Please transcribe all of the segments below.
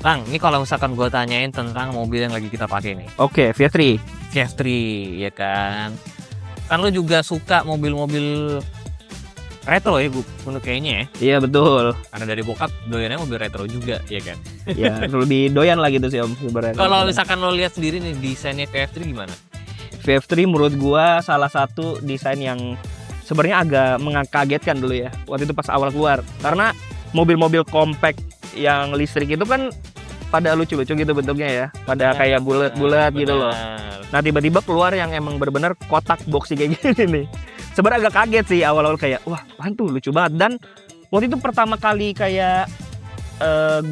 Kang, ini kalau misalkan gue tanyain tentang mobil yang lagi kita pakai nih, Oke, VF3. VF3 ya kan. Kan lu juga suka mobil-mobil retro ya, menurut kayaknya ya. Iya betul. Karena dari bokap doyannya mobil retro juga ya kan. Ya lebih doyan lah gitu sih Om sebenarnya. Kalau misalkan lo lihat sendiri nih desainnya VF3 gimana? VF3 menurut gua salah satu desain yang sebenarnya agak mengkagetkan dulu ya waktu itu pas awal keluar. Karena mobil-mobil compact yang listrik itu kan pada lucu-lucu gitu bentuknya ya, pada kayak bulat-bulat gitu loh. Nah tiba-tiba keluar yang emang bener-bener kotak boxy kayak gini nih. Sebenarnya agak kaget sih awal-awal kayak wah apaan tuh lucu banget. Dan waktu itu pertama kali kayak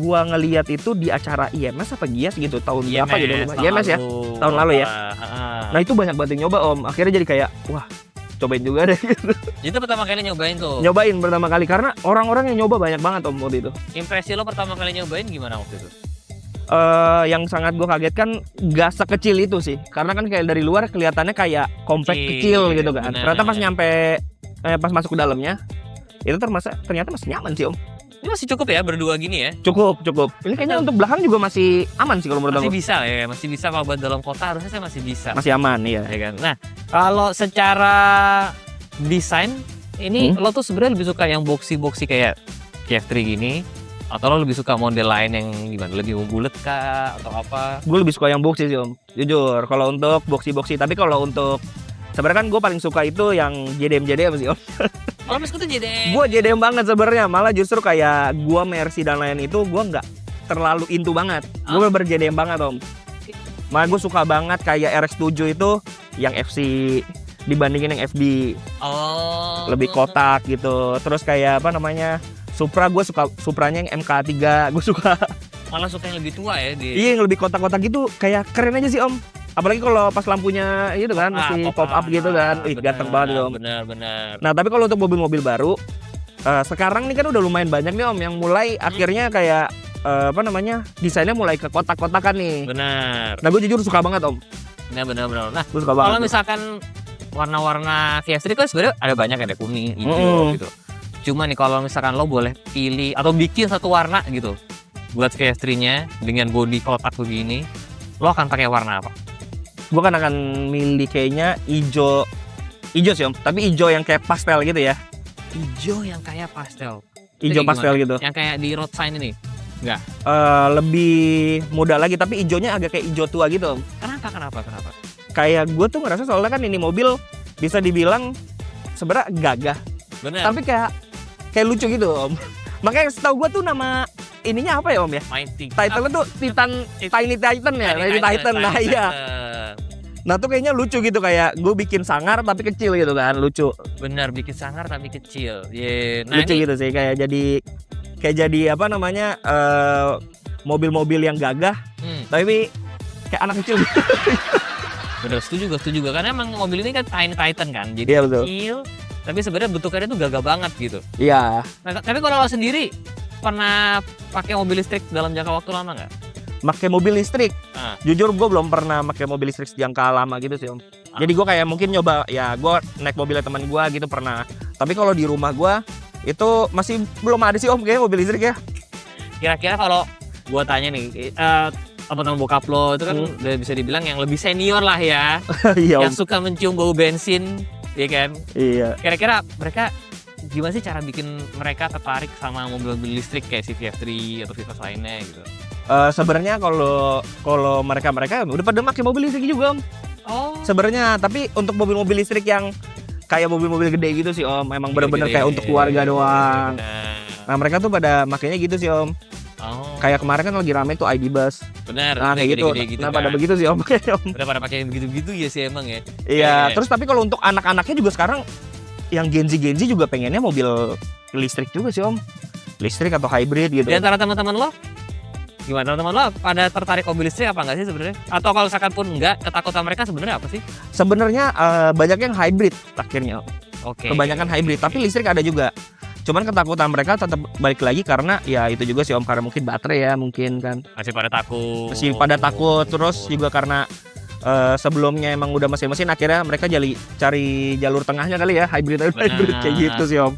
gua ngeliat itu di acara IMS apa GIAS gitu tahun berapa gitu IMS ya tahun lalu ya. Nah itu banyak banget yang nyoba Om, akhirnya jadi kayak wah cobain juga deh gitu. Itu pertama kali nyobain tuh? Nyobain pertama kali karena orang-orang yang nyoba banyak banget Om waktu itu. Impresi lo pertama kali nyobain gimana waktu itu? Yang sangat gue kagetkan gak sekecil itu sih, karena kan kayak dari luar kelihatannya kayak compact kecil gitu kan. Bener. Ternyata pas nyampe pas masuk ke dalamnya itu ternyata masih nyaman sih Om. Ini masih cukup ya berdua gini ya? Cukup. Ini kayaknya untuk belakang juga masih aman sih kalau menurut aku. Masih bisa ya, masih bisa kalau buat dalam kota harusnya saya masih bisa. Masih aman iya. Ya kan. Nah, kalau secara desain ini lo tuh sebenarnya lebih suka yang boxy kayak VF3 gini, atau lo lebih suka model lain yang gimana? Lebih bulat kah atau apa? Gue lebih suka yang boxy sih Om. Jujur, kalau untuk boxy. Tapi kalau untuk sebenarnya kan gue paling suka itu yang JDM sih Om. Kalau Mas tuh JDM. Gue JDM banget sebenarnya, malah justru kayak gue Mercy dan lain itu gue nggak terlalu into banget. Gue bener JDM banget Om. Malah gue suka banget kayak RX7 itu yang FC dibandingin yang FD. Oh. Lebih kotak gitu. Terus kayak apa namanya Supra, gue suka Supranya yang MK3. Gue suka. Malah suka yang lebih tua ya dia. Iya yang lebih kotak-kotak gitu, kayak keren aja sih Om. Apalagi kalau pas lampunya itu kan masih pop up gitu kan. Wih, ganteng banget Om. Benar. Nah, tapi kalau untuk mobil-mobil baru sekarang nih kan udah lumayan banyak nih Om yang mulai akhirnya kayak apa namanya? Desainnya mulai ke kotak-kotakan nih. Benar. Nah, gue jujur suka banget Om. Benar. Nah, Gue suka banget. kalau misalkan warna-warna VF3 kan sebenarnya ada banyak, ada kuning, hijau gitu. Cuma nih kalau misalkan lo boleh pilih atau bikin satu warna gitu buat VF3-nya dengan bodi kotak begini, lo akan pakai warna apa? Gue kan akan milih kayaknya hijau sih Om, tapi hijau yang kayak pastel gitu ya. Hijau yang kayak pastel. Hijau pastel gitu. Yang kayak di road sign ini. Enggak. Lebih muda lagi tapi hijaunya agak kayak hijau tua gitu Om. Kenapa? Kayak gue tuh ngerasa soalnya kan ini mobil bisa dibilang sebenarnya gagah. Bener. Tapi kayak lucu gitu Om. Makanya setahu gue tuh nama ininya apa ya Om ya? Title tuh Tiny Titan ya, Tiny Titan. Nah iya. Nah tuh kayaknya lucu gitu, kayak gue bikin sangar tapi kecil gitu kan, lucu. Bener, bikin sangar tapi kecil. Nah, lucu ini gitu sih, kayak jadi apa namanya mobil-mobil yang gagah, tapi kayak anak kecil. Bener, setuju gue. Karena emang mobil ini kan Tiny Titan kan, jadi iya, betul. kecil. Tapi sebenarnya bentukannya tuh gagah banget gitu. Iya. Nah, tapi kalau lo sendiri pernah pakai mobil listrik dalam jangka waktu lama nggak? Pakai mobil listrik? Jujur gue belum pernah pakai mobil listrik jangka lama gitu sih Om. Jadi gue kayak mungkin nyoba ya, gue naik mobilnya teman gue gitu pernah. Tapi kalau di rumah gue itu masih belum ada sih Om kayak mobil listrik ya. Kira-kira kalau gue tanya nih, teman-teman bokap lo itu kan udah bisa dibilang yang lebih senior lah ya. Iya Om. Yang suka mencium bau bensin, ya kan? Iya. Kira-kira mereka gimana sih cara bikin mereka tertarik sama mobil-mobil listrik kayak si VF3 atau Vios lainnya gitu? Sebenarnya kalau mereka udah pada pakai mobil listrik juga Om. Oh. Sebenarnya, tapi untuk mobil-mobil listrik yang kayak mobil-mobil gede gitu sih Om, emang bener-bener kayak untuk keluarga doang. Nah mereka tuh pada makainya gitu sih Om. Oh. Kayak kemarin kan lagi rame tuh ID Bus. Benar. Nah kayak gitu. Nah pada begitu sih Om. Udah pada pakai begitu-begitu ya sih emang ya. Iya. Terus tapi kalau untuk anak-anaknya juga sekarang yang Gen Z juga pengennya mobil listrik juga sih Om. Listrik atau hybrid gitu. Di antara teman-teman lo, gimana teman-teman lo pada tertarik mobil listrik apa enggak sih sebenarnya? Atau kalau misalkan pun enggak, ketakutan mereka sebenarnya apa sih? Sebenarnya banyak yang hybrid akhirnya. Oke. Kebanyakan hybrid, tapi listrik ada juga. Cuman ketakutan mereka tetap balik lagi karena ya itu juga sih Om, karena mungkin baterai ya mungkin kan. Masih pada takut. Terus juga karena sebelumnya emang udah mesin-mesin, akhirnya mereka cari jalur tengahnya kali ya, hybrid kayak gitu sih Om.